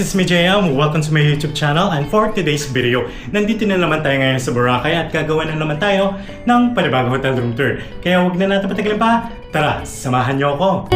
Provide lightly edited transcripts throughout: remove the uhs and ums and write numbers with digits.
this is me JM. Welcome to my YouTube channel, and for today's video, nandito na naman tayo ngayon sa Boracay at gagawa na naman tayo ng panibagong hotel room tour. Kaya huwag na natin patagalin pa, tara, samahan niyo ako!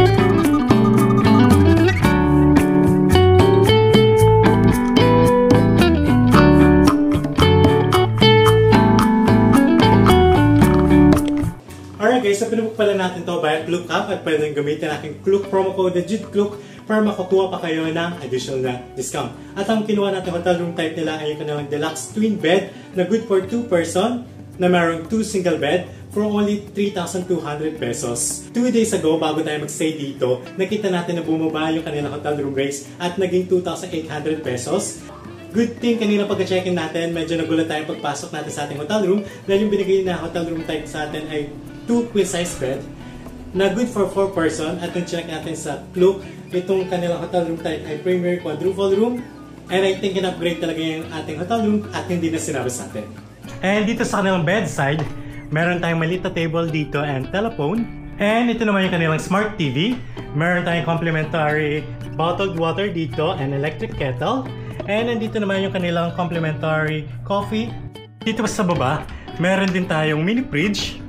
Alright guys, so pinubook pala natin to via Klook app at pwedeng gamitin aking Klook promo code na JITKLOOK para makakuha pa kayo ng additional na discount. At ang kinuha natin hotel room type nila ay yung kanilang deluxe twin bed na good for 2 person na mayroong 2 single bed for only 3,200 pesos. 2 days ago, bago tayo mag-stay dito, nakita natin na bumaba yung kanilang hotel room rates at naging 2,800 pesos. Good thing, kanina pagka-check-in natin, medyo nagulat tayo pagpasok natin sa ating hotel room dahil yung binigay na hotel room type sa atin ay 2 queen size bed na good for 4 person. At nung check natin sa Klook, itong kanilang hotel room type ay premier quadruple room, and I think in-upgrade talaga yung ating hotel room at hindi na sinabi sa atin. And dito sa kanilang bedside, meron tayong maliit na table dito and telephone. And ito naman yung kanilang smart TV. Meron tayong complimentary bottled water dito and electric kettle. And nandito naman yung kanilang complimentary coffee. Dito sa baba, meron din tayong mini fridge.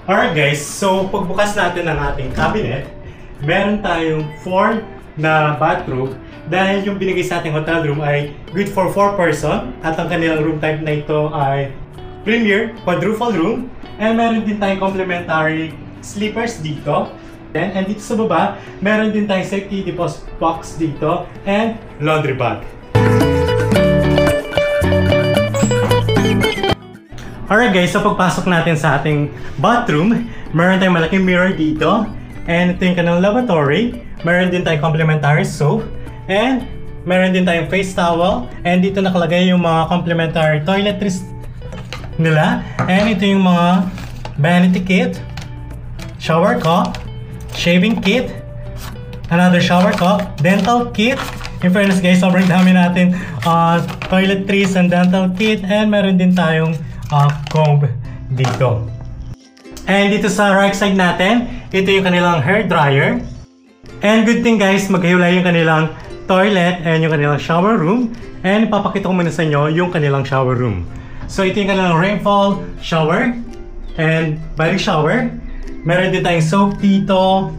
Alright guys, so pagbukas natin ng ating cabinet, meron tayong 4 na bathroom dahil yung binigay sa ating hotel room ay good for 4 person at ang kanilang room type na ito ay premier quadruple room, and meron din tayong complimentary sleepers dito. And dito sa baba, meron din tayong safety deposit box dito and laundry bag. Alright guys, so pagpasok natin sa ating bathroom, meron tayong malaking mirror dito. And ito yung kanilang lavatory. Meron din tayong complimentary soap. And meron din tayong face towel. And dito nakalagay yung mga complimentary toiletries nila. And ito yung mga vanity kit, shower cup, shaving kit, another shower cup, dental kit. In fairness guys, sobrang dami natin toiletries and dental kit. And meron din tayong comb dito. And dito sa right side natin, ito yung kanilang hair dryer. And good thing guys, maghiwalay yung kanilang toilet and yung kanilang shower room. And ipapakita ko muna sa inyo yung kanilang shower room. So ito yung kanilang rainfall shower and body shower. Meron din tayong soap dito,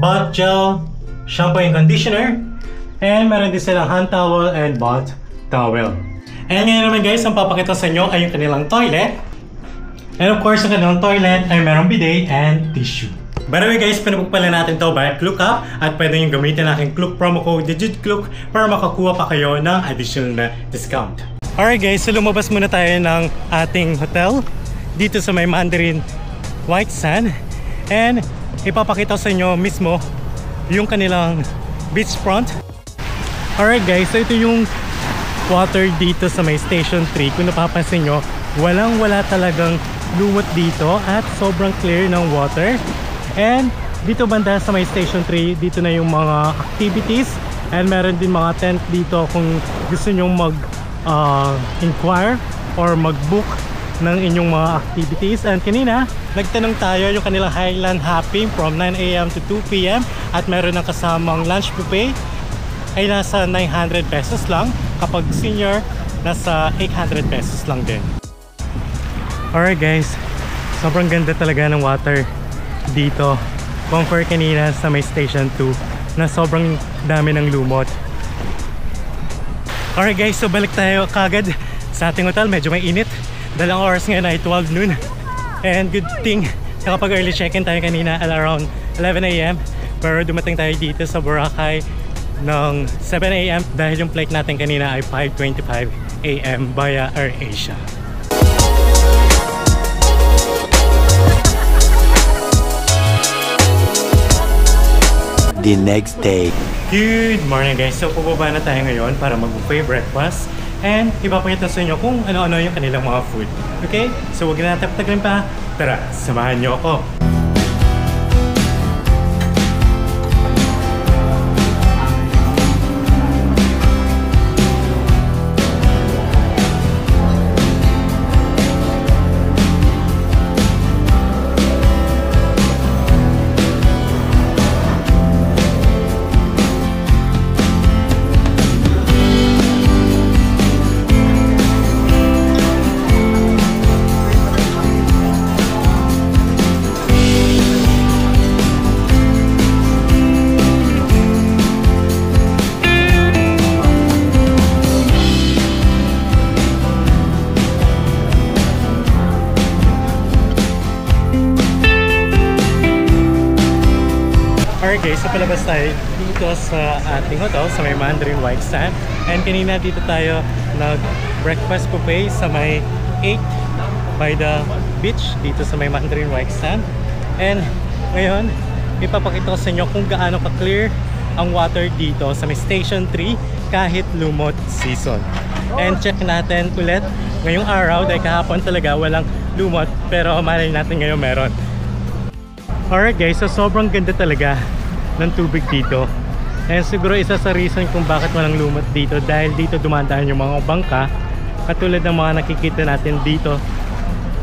bath gel, shampoo and conditioner. And meron din silang hand towel and bath towel. And ngayon naman guys, ang papakita sa inyo ay yung kanilang toilet. And of course, yung kanilang toilet ay merong bidet and tissue. By the way guys, pinabook pala natin to via Klook app at pwede nyo gamitin aking Klook promo code JITKLOOK para makakuha pa kayo ng additional na discount. Alright guys, so lumabas muna tayo ng ating hotel dito sa may Mandarin White Sand. And ipapakita sa inyo mismo yung kanilang beachfront. Alright guys, so ito yung water dito sa may Station 3. Kung napapansin nyo, walang-wala talagang lumot dito at sobrang clear ng water. And dito banda sa may Station 3, dito na yung mga activities, and meron din mga tent dito kung gusto nyong mag-inquire or mag-book ng inyong mga activities. And kanina, nagtanong tayo yung kanilang Highland Hopping from 9 AM to 2 PM at meron ng kasamang lunch buffet ay nasa 900 pesos lang. Kapag senior, nasa 800 pesos lang din. Alright guys, sobrang ganda talaga ng water dito compare kanina sa may Station 2 na sobrang dami ng lumot. Alright guys, so balik tayo kagad sa ating hotel. Medyo may init. Dalang oras ngayon ay 12 noon. And good thing, nakapag early check-in tayo kanina at around 11 AM. Pero dumating tayo dito sa Boracay ng 7 AM dahil yung flight natin kanina ay 5:25 AM via AirAsia. The next day. Good morning guys! So pababa na tayo ngayon para mag-buffet breakfast and ipapakita sa inyo kung ano-ano yung kanilang mga food. Okay? So huwag na natin patagalin pa. Tara, samahan nyo ako! guys, sa palabas tayo dito sa ating hotel sa may Mandarin White Sand. And kanina dito tayo nag-breakfast buffet sa may 8 by the beach dito sa may Mandarin White Sand. And ngayon, ipapakita ko sa inyo kung gaano ka-clear ang water dito sa may Station 3 kahit lumot season. And check natin ulit ngayong araw dahil kahapon talaga walang lumot, pero malay natin ngayon meron. Alright guys, so sobrang ganda talaga ng tubig dito. And siguro isa sa reason kung bakit walang lumot dito dahil dito dumadaan yung mga bangka katulad ng mga nakikita natin dito.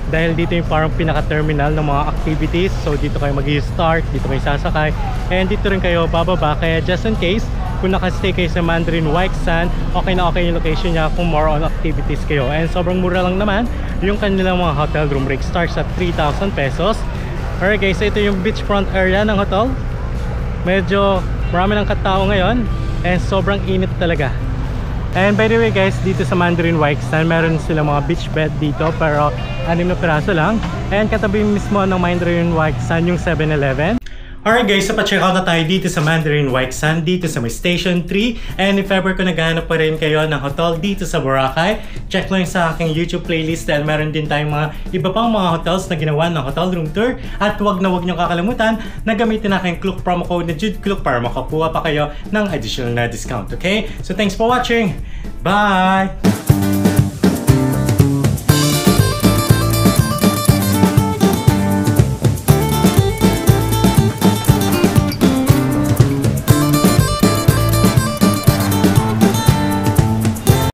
Dahil dito yung parang pinaka-terminal ng mga activities. So dito kayo mag-i-start, dito kayo sasakay, and dito rin kayo bababa. Kaya just in case kung nakastay kayo sa Mandarin White Sand, okay na okay yung location niya kung more on activities kayo. And sobrang mura lang naman yung kanilang mga hotel room rate, starts at 3,000 pesos. Alright guys, so ito yung beachfront area ng hotel. Medyo marami ng katao ngayon and sobrang init talaga. And by the way guys, dito sa Mandarin White Sand meron sila mga beach bed dito, pero 6 na piraso lang. And katabi mismo ng Mandarin White Sand yung 7-Eleven. Alright guys, so pa-check out na tayo dito sa Mandarin White Sand, dito sa may Station 3. And if ever kung naghahanap pa rin kayo ng hotel dito sa Boracay, check lang sa aking YouTube playlist dahil meron din tayong mga iba pang mga hotels na ginawa ng hotel room tour. At huwag nyo kakalimutan na gamitin na aking Klook promo code na JudeKlook para makakuha pa kayo ng additional na discount, okay? So thanks for watching! Bye!